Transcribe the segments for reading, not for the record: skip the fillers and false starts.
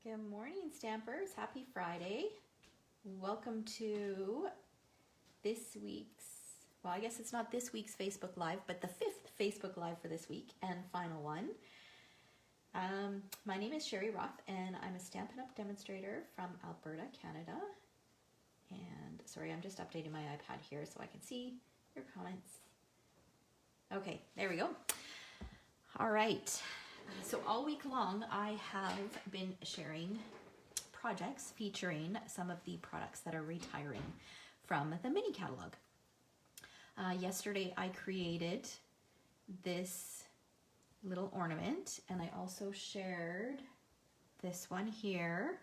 Good morning, Stampers. Happy Friday. Welcome to this week's, well, I guess it's not this week's Facebook Live, but the 5th Facebook Live for this week and final one. My name is Sherry Ruff, and I'm a Stampin' Up! Demonstrator from Alberta, Canada. And sorry, I'm just updating my iPad here so I can see your comments. Okay, there we go. All right. So all week long, I have been sharing projects featuring some of the products that are retiring from the mini catalog. Yesterday, I created this little ornament, and I also shared this one here.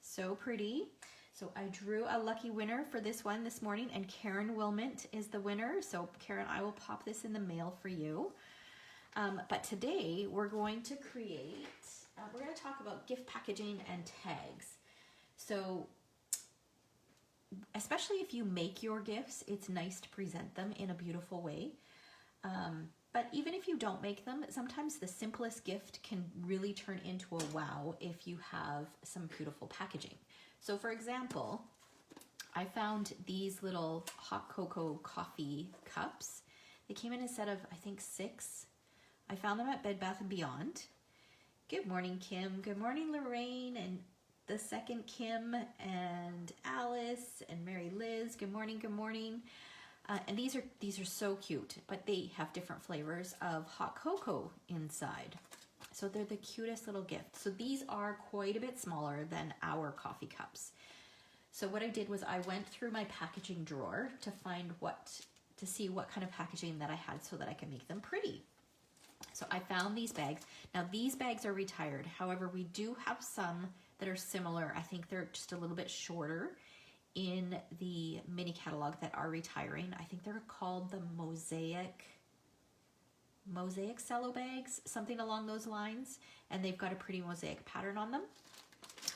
So pretty. So I drew a lucky winner for this one this morning, and Karen Wilmont is the winner. So Karen, I will pop this in the mail for you. But today we're going to create, we're going to talk about gift packaging and tags. So especially if you make your gifts, it's nice to present them in a beautiful way. But even if you don't make them, sometimes the simplest gift can really turn into a wow if you have some beautiful packaging. So for example, I found these little hot cocoa coffee cups. They came in a set of, I think, 6. I found them at Bed Bath & Beyond. Good morning, Kim. Good morning, Lorraine, and the second Kim, and Alice, and Mary Liz. Good morning, good morning. And these are so cute, but they have different flavors of hot cocoa inside. So they're the cutest little gift. So these are quite a bit smaller than our coffee cups. So what I did was I went through my packaging drawer to see what kind of packaging that I had so that I can make them pretty. So I found these bags. Now these bags are retired. However, we do have some that are similar. I think they're just a little bit shorter in the mini catalog that are retiring. I think they're called the mosaic cello bags, something along those lines. And they've got a pretty mosaic pattern on them.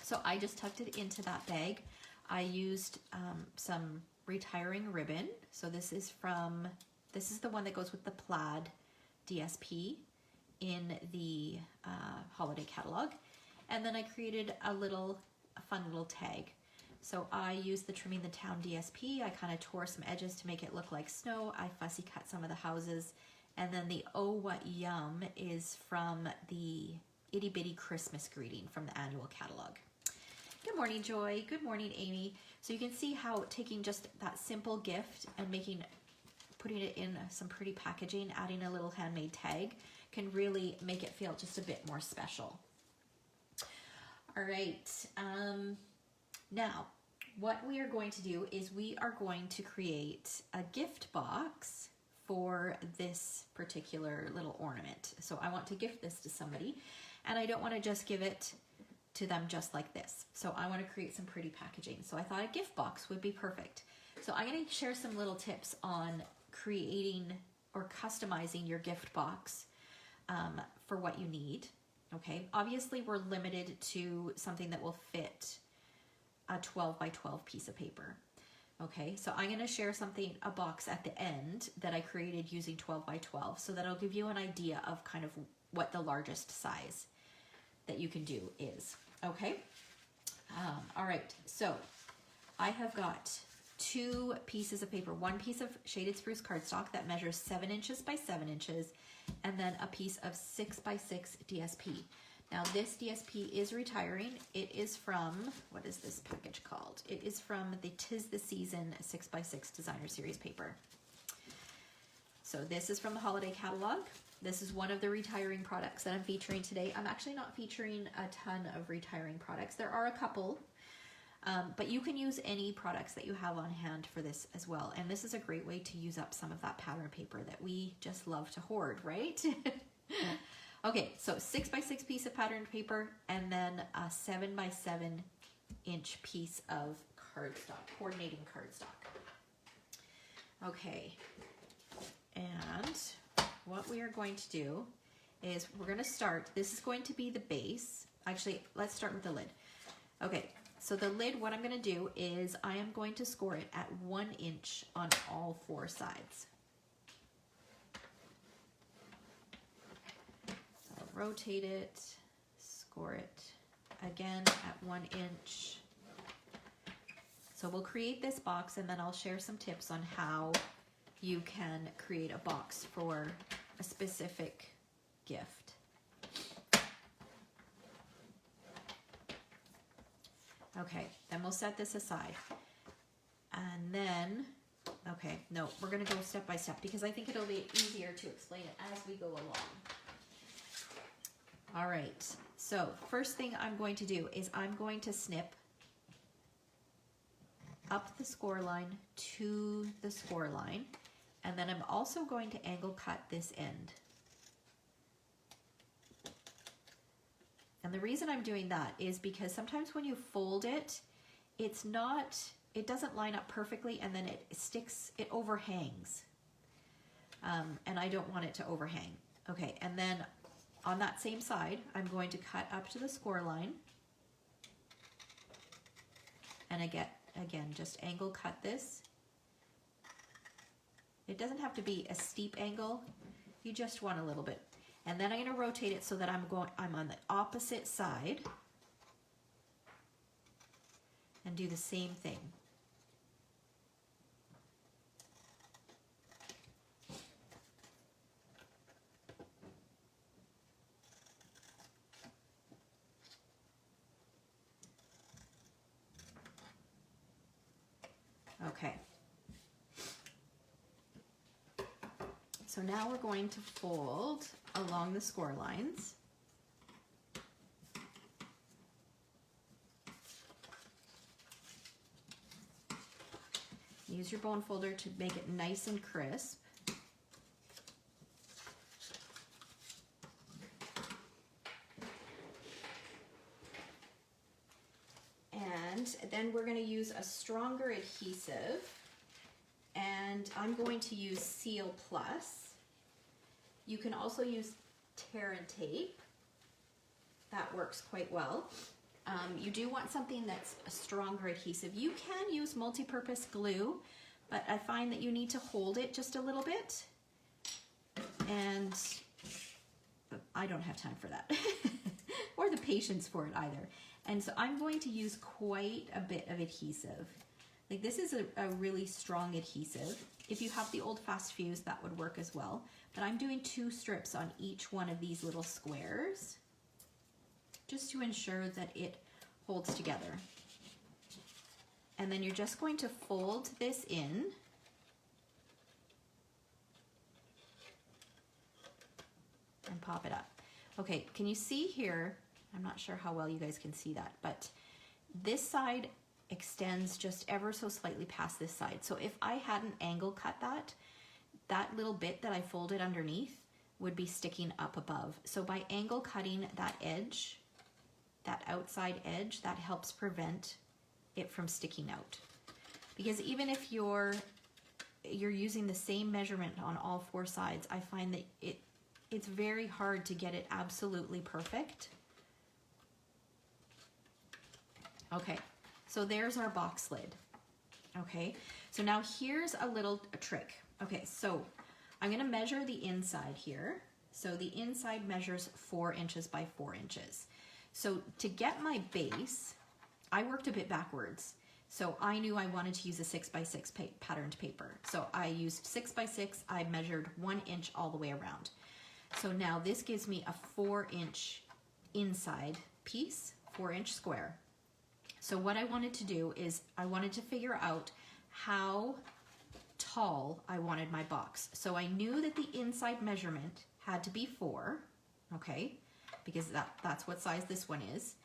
So I just tucked it into that bag. I used some retiring ribbon. So this is the one that goes with the plaid DSP in the holiday catalog. And then I created a fun little tag. So I used the Trimming the Town DSP. I kind of tore some edges to make it look like snow. I fussy cut some of the houses. And then the Oh What Yum is from the Itty Bitty Christmas Greeting from the annual catalog. Good morning, Joy. Good morning, Amy. So you can see how taking just that simple gift and putting it in some pretty packaging, adding a little handmade tag, can really make it feel just a bit more special. All right, now what we are going to do is we are going to create a gift box for this particular little ornament. So I want to gift this to somebody, and I don't want to just give it to them just like this. So I want to create some pretty packaging. So I thought a gift box would be perfect. So I'm going to share some little tips on creating or customizing your gift box for what you need. Okay, obviously we're limited to something that will fit a 12 by 12 piece of paper. Okay, so I'm going to share a box at the end that I created using 12 by 12, so that'll give you an idea of kind of what the largest size that you can do is. Okay, all right, so I have got 2 pieces of paper, one piece of shaded spruce cardstock that measures 7 inches by 7 inches, and then a piece of 6 by 6 DSP. Now this DSP is retiring. It is from, what is this package called? It is from the 'Tis the Season 6 by 6 Designer Series paper. So this is from the holiday catalog. This is one of the retiring products that I'm featuring today. I'm actually not featuring a ton of retiring products. There are a couple. But you can use any products that you have on hand for this as well. And this is a great way to use up some of that pattern paper that we just love to hoard, right? Okay, so 6 by 6 piece of patterned paper, and then a 7 by 7 inch piece of cardstock, coordinating cardstock. Okay, and what we are going to do is we're going to start, this is going to be the base. Actually, let's start with the lid. Okay. So the lid, what I'm going to do is I am going to score it at 1 inch on all 4 sides. I'll rotate it, score it again at 1 inch. So we'll create this box and then I'll share some tips on how you can create a box for a specific gift. Okay, then we'll set this aside. And then, okay, no, we're gonna go step by step because I think it'll be easier to explain it as we go along. All right, so first thing I'm going to do is I'm going to snip up the score line to the score line, and then I'm also going to angle cut this end. And the reason I'm doing that is because sometimes when you fold it, it doesn't line up perfectly, and then it sticks, it overhangs. And I don't want it to overhang. Okay, and then on that same side, I'm going to cut up to the score line. And again, just angle cut this. It doesn't have to be a steep angle. You just want a little bit. And then I'm going to rotate it so that I'm on the opposite side and do the same thing. Okay. So now we're going to fold along the score lines. Use your bone folder to make it nice and crisp. And then we're going to use a stronger adhesive, and I'm going to use Seal Plus. You can also use tear and tape. That works quite well. You do want something that's a stronger adhesive. You can use multi-purpose glue, but I find that you need to hold it just a little bit, and I don't have time for that or the patience for it either. And so I'm going to use quite a bit of adhesive. Like, this is a really strong adhesive. If you have the old fast fuse, that would work as well. But I'm doing 2 strips on each one of these little squares, just to ensure that it holds together. And then you're just going to fold this in. And pop it up. Okay, can you see here? I'm not sure how well you guys can see that, but this side extends just ever so slightly past this side. So if I hadn't angle cut that little bit that I folded underneath would be sticking up above. So by angle cutting that edge, that outside edge, that helps prevent it from sticking out. Because even if you're using the same measurement on all 4 sides, I find that it's very hard to get it absolutely perfect. Okay, so there's our box lid. Okay, so now here's a trick. Okay, so I'm gonna measure the inside here. So the inside measures 4 inches by 4 inches. So to get my base, I worked a bit backwards. So I knew I wanted to use a 6x6 patterned paper. So I used 6x6, I measured 1 inch all the way around. So now this gives me a 4-inch inside piece, 4-inch square. So what I wanted to do is I wanted to figure out how tall I wanted my box. So I knew that the inside measurement had to be 4, okay, because that's what size this one is.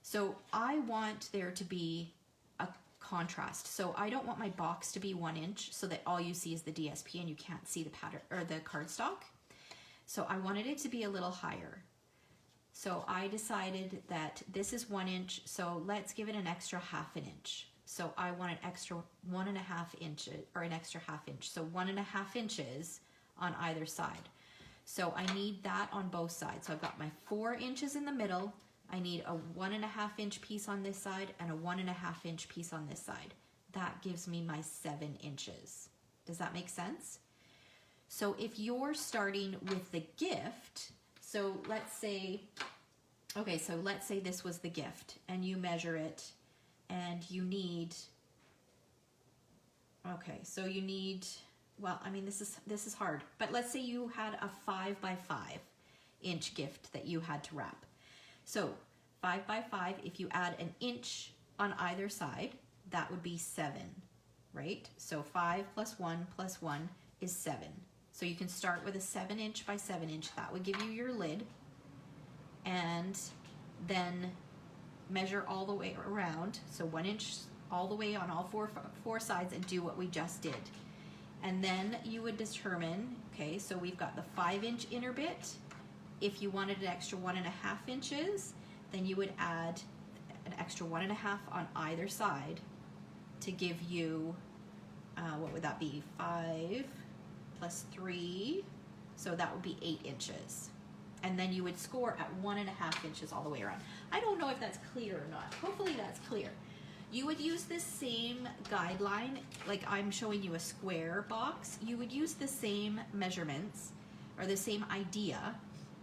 So I want there to be a contrast. So I don't want my box to be 1 inch so that all you see is the DSP and you can't see the pattern or the cardstock. So I wanted it to be a little higher. So I decided that this is 1 inch, so let's give it an extra 1/2 inch. So I want an extra 1.5 inches, or an extra 1/2 inch. So 1.5 inches on either side. So I need that on both sides. So I've got my 4 inches in the middle. I need a 1.5 inch piece on this side and a 1.5 inch piece on this side. That gives me my 7 inches. Does that make sense? So if you're starting with the gift, so let's say Okay, so let's say this was the gift and you measure it and you need, okay, so you need, well, I mean, this is hard, but let's say you had a 5 by 5 inch gift that you had to wrap. So 5 by 5, if you add an inch on either side, that would be 7, right? So 5 plus 1 is 7. So you can start with a 7 inch by 7 inch. That would give you your lid. And then measure all the way around. So 1 inch all the way on all four sides and do what we just did. And then you would determine, okay, so we've got the 5 inch inner bit. If you wanted an extra 1.5 inches, then you would add an extra 1.5 on either side to give you, what would that be? 5 plus 3, so that would be 8 inches. And then you would score at 1.5 inches all the way around. I don't know if that's clear or not. Hopefully that's clear. You would use this same guideline, like I'm showing you a square box. You would use the same measurements or the same idea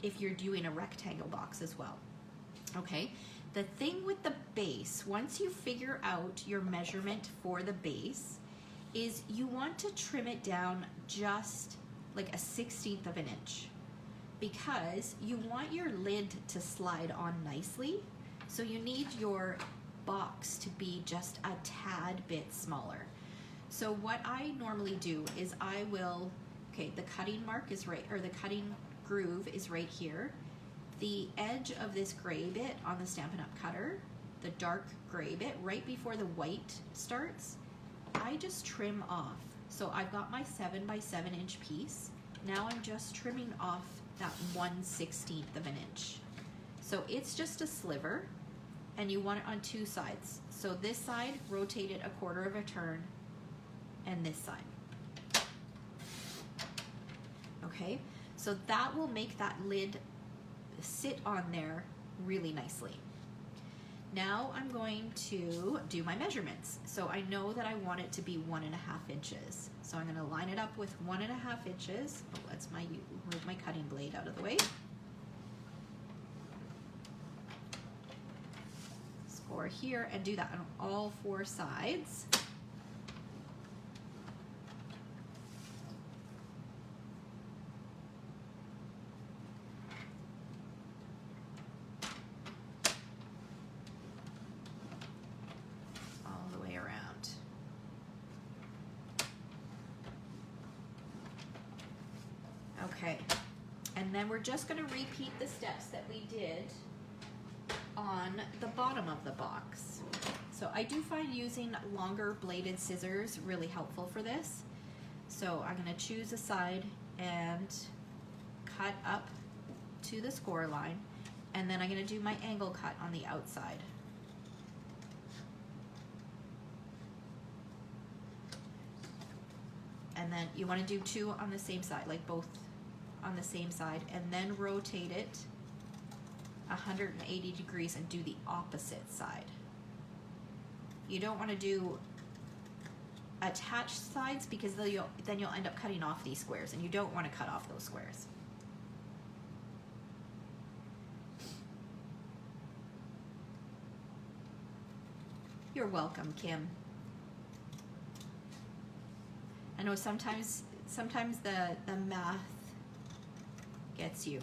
if you're doing a rectangle box as well. Okay, the thing with the base, once you figure out your measurement for the base, is you want to trim it down just like a 1/16 of an inch, because you want your lid to slide on nicely. So you need your box to be just a tad bit smaller. So what I normally do is I will, okay, the cutting mark is right, or the cutting groove is right here. The edge of this gray bit on the Stampin' Up! Cutter, the dark gray bit, right before the white starts, I just trim off. So I've got my 7 by 7 inch piece. Now I'm just trimming off that 1/16 of an inch. So it's just a sliver, and you want it on 2 sides. So this side, rotate it 1/4 of a turn, and this side. Okay, so that will make that lid sit on there really nicely. Now I'm going to do my measurements. So I know that I want it to be 1.5 inches. So I'm gonna line it up with 1.5 inches. Oh, move my cutting blade out of the way. Score here and do that on all 4 sides. Okay, and then we're just going to repeat the steps that we did on the bottom of the box. So I do find using longer bladed scissors really helpful for this. So I'm going to choose a side and cut up to the score line, and then I'm going to do my angle cut on the outside. And then you want to do 2 on the same side, like both on the same side, and then rotate it 180 degrees and do the opposite side. You don't want to do attached sides, because then you'll end up cutting off these squares, and you don't want to cut off those squares. You're welcome, Kim. I know sometimes the math gets you.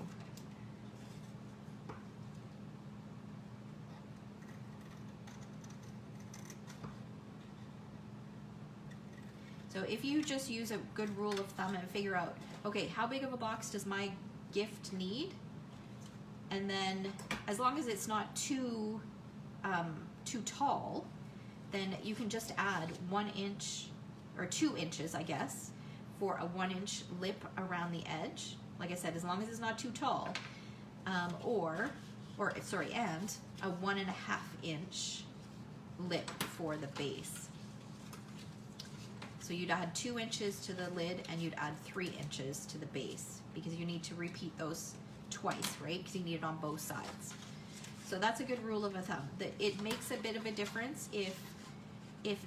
So if you just use a good rule of thumb and figure out, okay, how big of a box does my gift need? And then as long as it's not too tall, then you can just add 1 inch or 2 inches, I guess, for a 1 inch lip around the edge. Like I said, as long as it's not too tall, and a 1.5 inch lip for the base. So you'd add 2 inches to the lid, and you'd add 3 inches to the base, because you need to repeat those twice, right? Because you need it on both sides. So that's a good rule of thumb. That it makes a bit of a difference if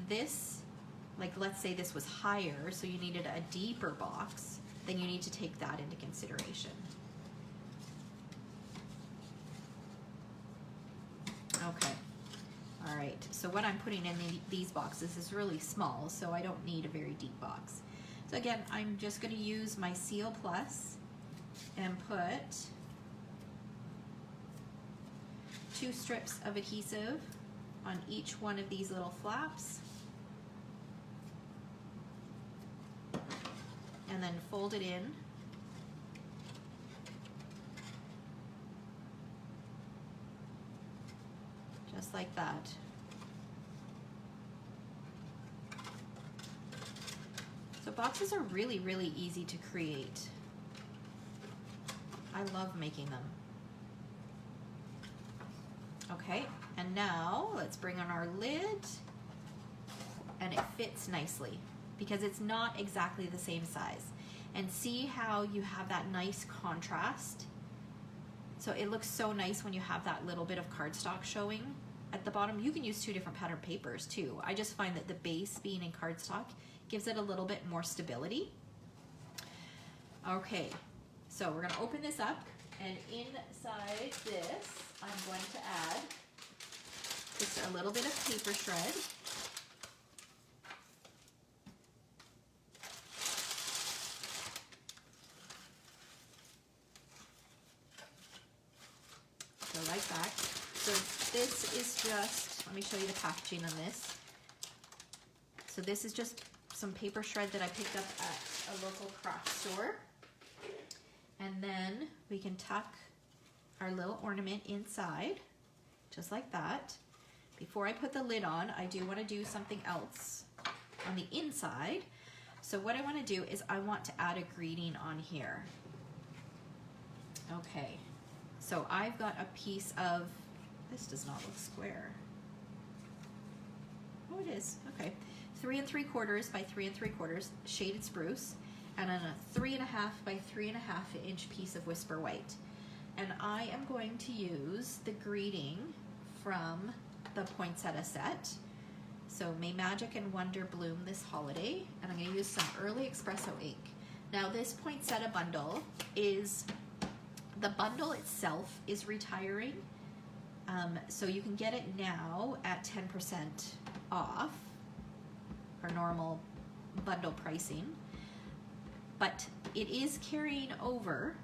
this, like let's say this was higher, so you needed a deeper box, then you need to take that into consideration. Okay. All right, so what I'm putting in these boxes is really small, so I don't need a very deep box. So again, I'm just going to use my Seal Plus and put 2 strips of adhesive on each one of these little flaps, and then fold it in. Just like that. So boxes are really, really easy to create. I love making them. Okay, and now let's bring on our lid, and it fits nicely because it's not exactly the same size. And see how you have that nice contrast? So it looks so nice when you have that little bit of cardstock showing at the bottom. You can use 2 different pattern papers too. I just find that the base being in cardstock gives it a little bit more stability. Okay, so we're gonna open this up, and inside this, I'm going to add just a little bit of paper shred. So like that. So this is just, let me show you the packaging on this. So this is just some paper shred that I picked up at a local craft store. And then we can tuck our little ornament inside, just like that. Before I put the lid on, I do want to do something else on the inside. So what I want to do is I want to add a greeting on here. Okay, so I've got a piece of, this does not look square. Oh, it is, okay. 3 3/4 by 3 3/4 shaded spruce, and then a 3.5 by 3.5 inch piece of Whisper White. And I am going to use the greeting from the Poinsettia set. So may magic and wonder bloom this holiday. And I'm going to use some early espresso ink. Now this Poinsettia bundle is, the bundle itself is retiring. So you can get it now at 10% off our normal bundle pricing. But it is carrying over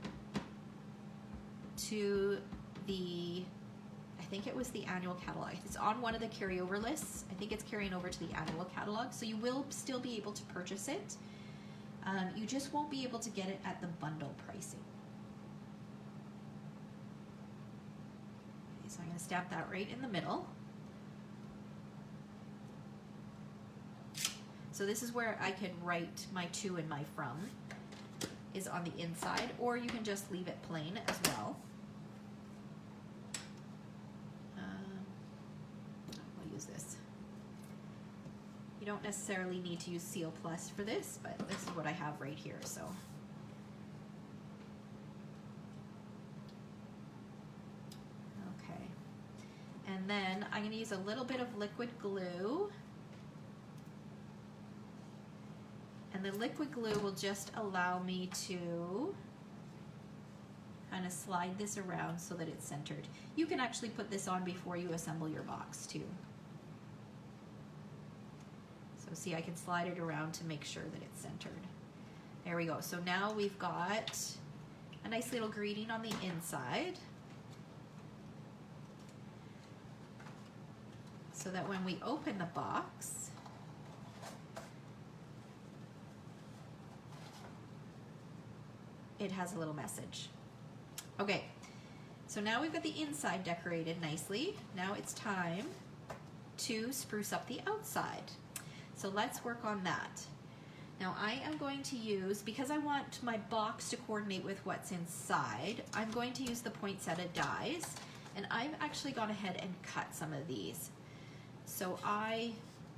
to the, I think it was the annual catalog. It's on one of the carryover lists. I think it's carrying over to the annual catalog. So you will still be able to purchase it. You just won't be able to get it at the bundle pricing. Okay, so I'm going to stamp that right in the middle. So this is where I could write my to and my from, is on the inside, or you can just leave it plain as well. I'll use this. You don't necessarily need to use Seal Plus for this, but this is what I have right here, so. Okay. And then I'm going to use a little bit of liquid glue. And the liquid glue will just allow me to kind of slide this around so that it's centered. You can actually put this on before you assemble your box too. So see, I can slide it around to make sure that it's centered. There we go. So now we've got a nice little greeting on the inside, so that when we open the box, it has a little message. Okay, so now we've got the inside decorated nicely. Now it's time to spruce up the outside. So let's work on that. Now I am going to use, because I want my box to coordinate with what's inside, I'm going to use the Poinsettia dies, and I've actually gone ahead and cut some of these. So I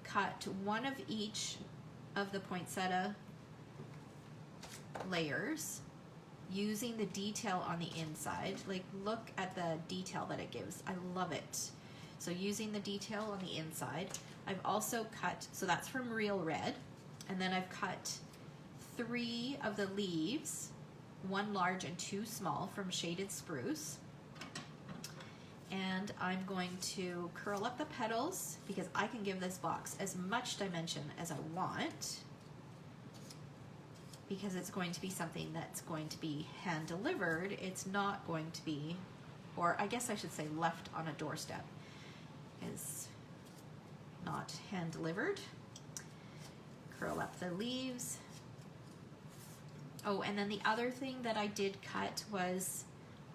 cut one of each of the Poinsettia layers, using the detail on the inside. Like, look at the detail that it gives. I love it. So using the detail on the inside, I've also cut, so that's from Real Red, and then I've cut 3 of the leaves, 1 large and 2 small, from Shaded Spruce. And I'm going to curl up the petals because I can give this box as much dimension as I want, because it's going to be something that's going to be hand delivered. It's not going to be, or I guess I should say left on a doorstep, is not hand delivered. Curl up the leaves. Oh, and then the other thing that I did cut was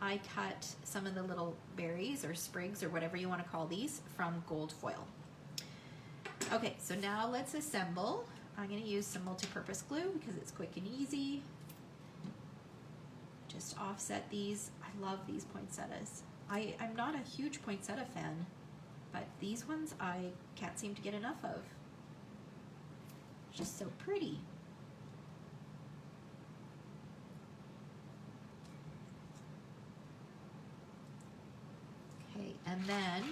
I cut some of the little berries or sprigs or whatever you want to call these from gold foil. Okay, so now let's assemble. I'm going to use some multi-purpose glue because it's quick and easy. Just offset these. I love these poinsettias. I'm not a huge poinsettia fan, but these ones I can't seem to get enough of. Just so pretty. Okay, and then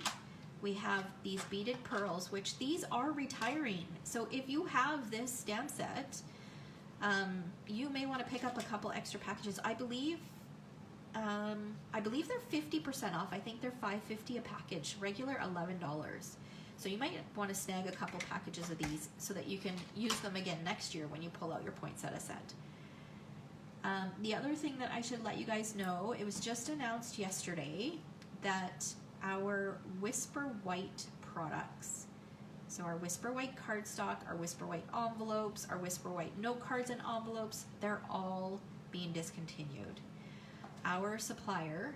we have these beaded pearls, which these are retiring. So if you have this stamp set, you may want to pick up a couple extra packages. I believe they're 50% off. I think they're $5.50 a package, regular $11. So you might want to snag a couple packages of these so that you can use them again next year when you pull out your poinsettia set. The other thing that I should let you guys know, it was just announced yesterday that our Whisper White products, so our Whisper White cardstock, our Whisper White envelopes, our Whisper White note cards and envelopes, they're all being discontinued. Our supplier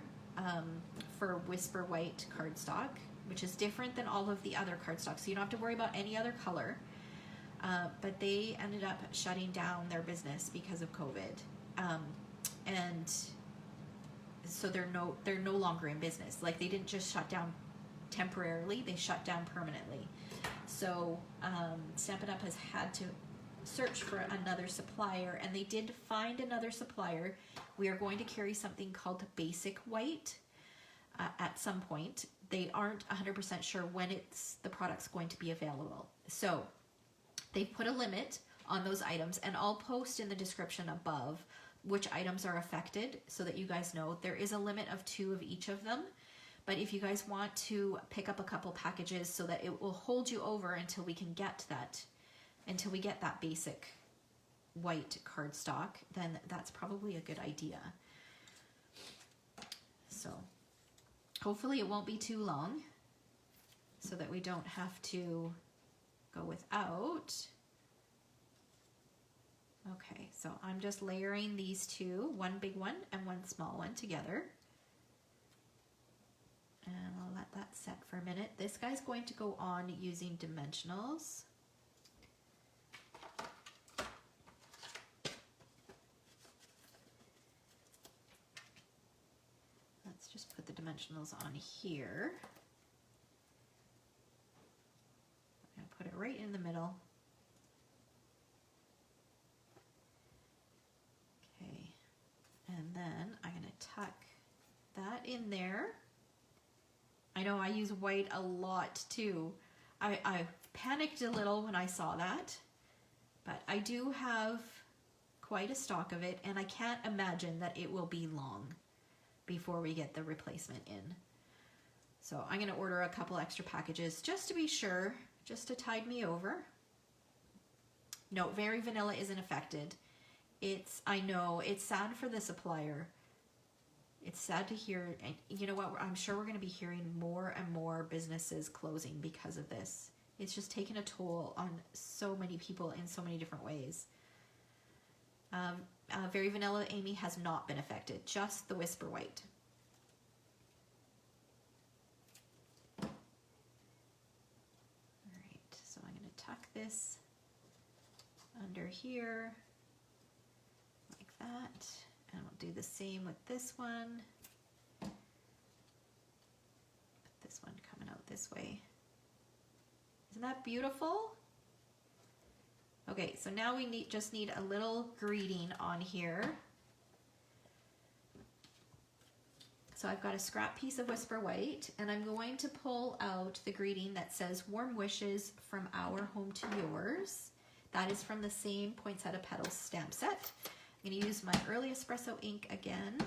for Whisper White cardstock, which is different than all of the other cardstock, so you don't have to worry about any other color, but they ended up shutting down their business because of COVID. And so they're no longer in business. Like, they didn't just shut down temporarily, they shut down permanently. So Stampin' Up! Has had to search for another supplier, and they did find another supplier. We are going to carry something called Basic White at some point. They aren't 100% sure when the product's going to be available. So they put a limit on those items, and I'll post in the description above which items are affected so that you guys know. There is a limit of 2 of each of them, but if you guys want to pick up a couple packages so that it will hold you over until we can get that, until we get that Basic White cardstock, then that's probably a good idea. So hopefully it won't be too long so that we don't have to go without. Okay, so I'm just layering these two, one big one and one small one together. And I'll let that set for a minute. This guy's going to go on using dimensionals. Let's just put the dimensionals on here. I'm going to put it right in the middle. And then I'm going to tuck that in there. I know I use white a lot too. I panicked a little when I saw that, but I do have quite a stock of it, and I can't imagine that it will be long before we get the replacement in. So I'm going to order a couple extra packages just to be sure, just to tide me over. No, Very Vanilla isn't affected. I know, it's sad for the supplier. It's sad to hear, and you know what, I'm sure we're going to be hearing more and more businesses closing because of this. It's just taken a toll on so many people in so many different ways. Very Vanilla, Amy, has not been affected, just the Whisper White. Alright, so I'm going to tuck this under here. That, and we'll do the same with this one. Put this one coming out this way. Isn't that beautiful? Okay, so now we just need a little greeting on here. So I've got a scrap piece of Whisper White, and I'm going to pull out the greeting that says "Warm wishes from our home to yours." That is from the same Poinsettia Petals stamp set. I'm going to use my Early Espresso ink again.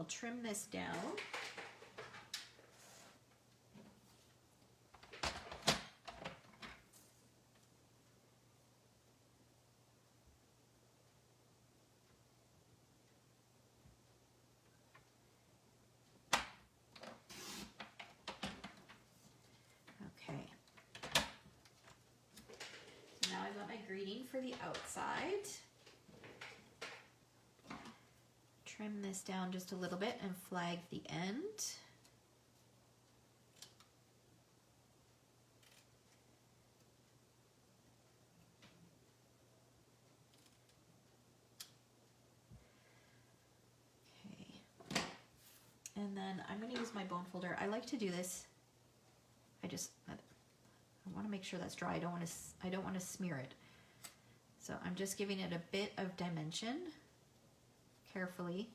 I'll trim this down. Okay. So now I've got my greeting for the outside. Trim this down just a little bit and flag the end. Okay. And then I'm going to use my bone folder. I like to do this. I want to make sure that's dry. I don't want to smear it. So I'm just giving it a bit of dimension carefully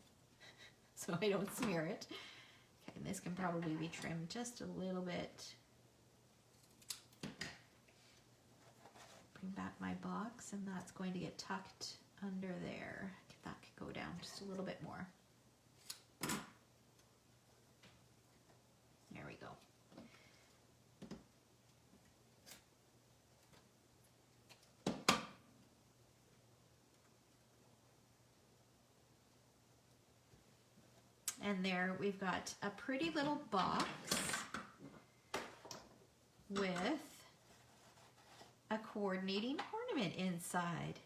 so I don't smear it. Okay, and this can probably be trimmed just a little bit. Bring back my box, and that's going to get tucked under there. That could go down just a little bit more. There we go. And there we've got a pretty little box with a coordinating ornament inside.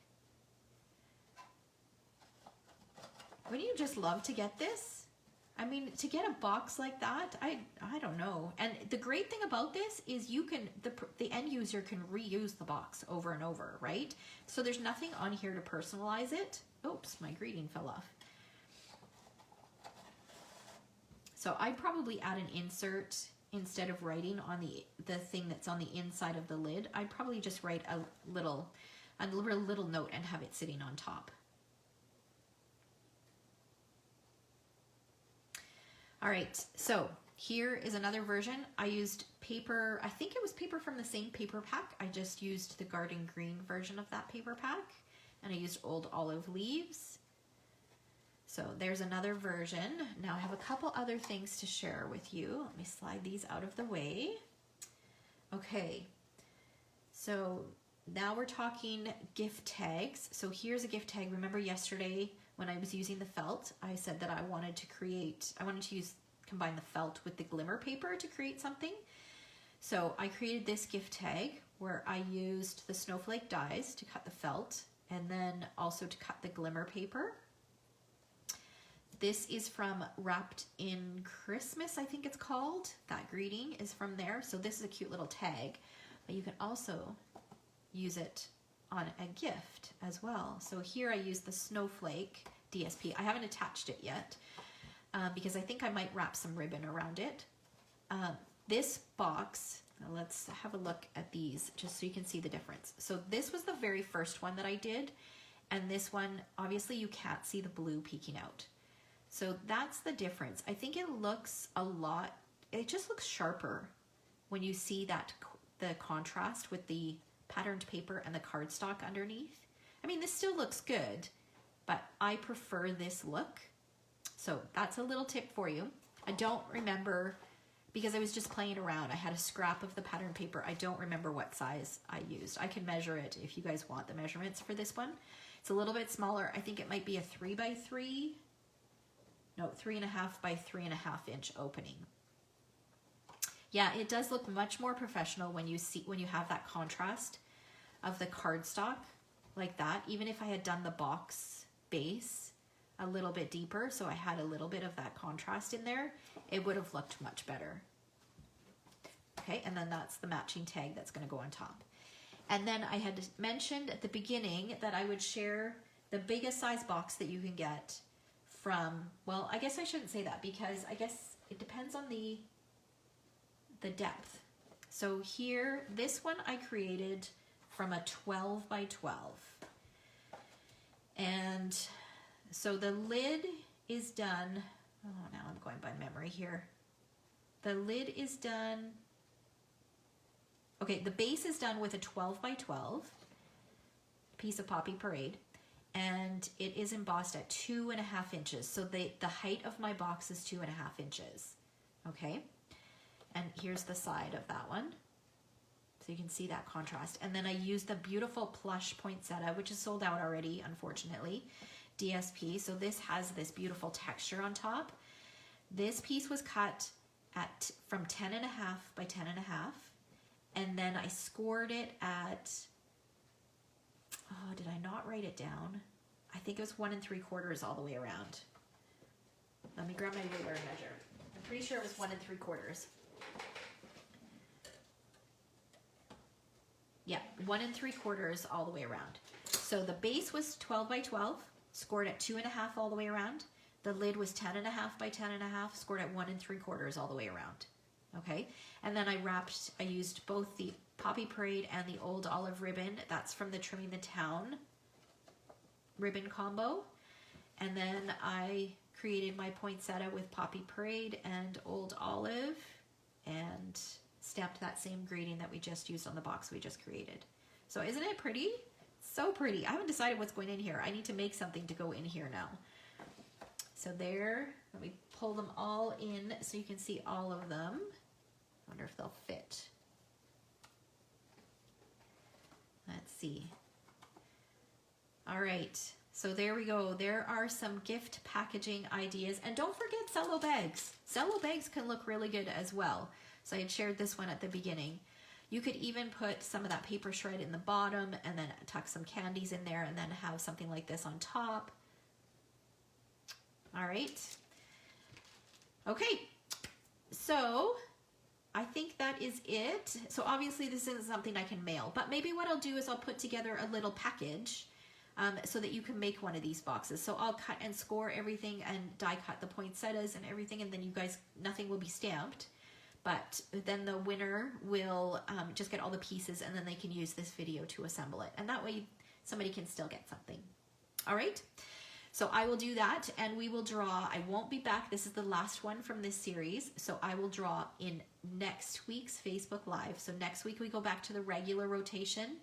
Wouldn't you just love to get this? I mean, to get a box like that, I don't know. And the great thing about this is you can, the end user can reuse the box over and over, right? So there's nothing on here to personalize it. Oops, my greeting fell off. So I'd probably add an insert instead of writing on the thing that's on the inside of the lid. I'd probably just write a little note and have it sitting on top. All right, so here is another version. I used paper, I think it was paper from the same paper pack. I just used the garden green version of that paper pack, and I used old olive leaves. So there's another version. Now I have a couple other things to share with you. Let me slide these out of the way. Okay, so now we're talking gift tags. So here's a gift tag. Remember yesterday when I was using the felt, I said that I wanted to combine the felt with the glimmer paper to create something. So I created this gift tag where I used the snowflake dies to cut the felt and then also to cut the glimmer paper. This is from Wrapped in Christmas, I think it's called. That greeting is from there. So this is a cute little tag, but you can also use it on a gift as well. So here I use the snowflake DSP. I haven't attached it yet because I think I might wrap some ribbon around it. This box, let's have a look at these just so you can see the difference. So this was the very first one that I did, and this one, obviously you can't see the blue peeking out. So that's the difference. I think it looks it just looks sharper when you see the contrast with the patterned paper and the cardstock underneath. I mean, this still looks good, but I prefer this look. So that's a little tip for you. I don't remember, because I was just playing around. I had a scrap of the patterned paper. I don't remember what size I used. I can measure it if you guys want the measurements for this one. It's a little bit smaller. I think it might be a 3x3. No, 3.5 by 3.5 inch opening. Yeah, it does look much more professional when you have that contrast of the cardstock like that. Even if I had done the box base a little bit deeper, so I had a little bit of that contrast in there, it would have looked much better. Okay, and then that's the matching tag that's going to go on top. And then I had mentioned at the beginning that I would share the biggest size box that you can get from, well, I guess I shouldn't say that because I guess it depends on the depth. So here, this one I created from a 12 by 12. And so the lid is done, oh, now I'm going by memory here. The lid is done, okay, the base is done with a 12 by 12 piece of Poppy Parade. and it is embossed at 2.5 inches. So the height of my box is 2.5 inches. Okay, and here's the side of that one. So you can see that contrast. And then I used the beautiful plush poinsettia, which is sold out already, unfortunately, DSP. So this has this beautiful texture on top. This piece was cut from 10.5 by 10.5. And then I scored it at, oh, did I not write it down? I think it was 1 3/4 all the way around. Let me grab my ruler and measure. I'm pretty sure it was 1 3/4. Yeah, 1 3/4 all the way around. So the base was 12 by 12, scored at 2.5 all the way around. The lid was 10.5 by 10.5, scored at 1 3/4 all the way around. Okay, and then I used both the Poppy Parade and the Old Olive ribbon. That's from the Trimming the Town ribbon combo. And then I created my poinsettia with Poppy Parade and Old Olive and stamped that same grading that we just used on the box we just created. So isn't it pretty? So pretty. I haven't decided what's going in here. I need to make something to go in here now. So there, let me pull them all in so you can see all of them. I wonder if they'll fit. Let's see. All right, so there we go. There are some gift packaging ideas. And don't forget cello bags. Cello bags can look really good as well. So I had shared this one at the beginning. You could even put some of that paper shred in the bottom and then tuck some candies in there and then have something like this on top. All right. Okay, so I think that is it. So obviously this isn't something I can mail, but maybe what I'll do is I'll put together a little package so that you can make one of these boxes. So I'll cut and score everything and die cut the poinsettias and everything, and then you guys, nothing will be stamped. But then the winner will just get all the pieces and then they can use this video to assemble it. And that way somebody can still get something. All right, so I will do that and we will draw. I won't be back. This is the last one from this series. So I will draw in next week's Facebook Live. So next week we go back to the regular rotation.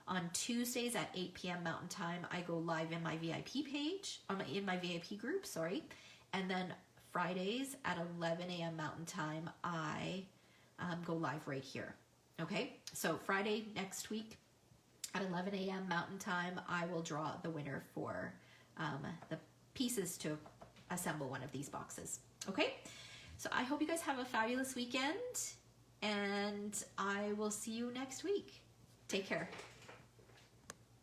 On Tuesdays at 8 p.m. Mountain Time, I go live in my VIP page, in my VIP group, sorry. And then Fridays at 11 a.m. Mountain Time, I go live right here. Okay, so Friday next week at 11 a.m. Mountain Time, I will draw the winner for the pieces to assemble one of these boxes. Okay, so I hope you guys have a fabulous weekend and I will see you next week. Take care.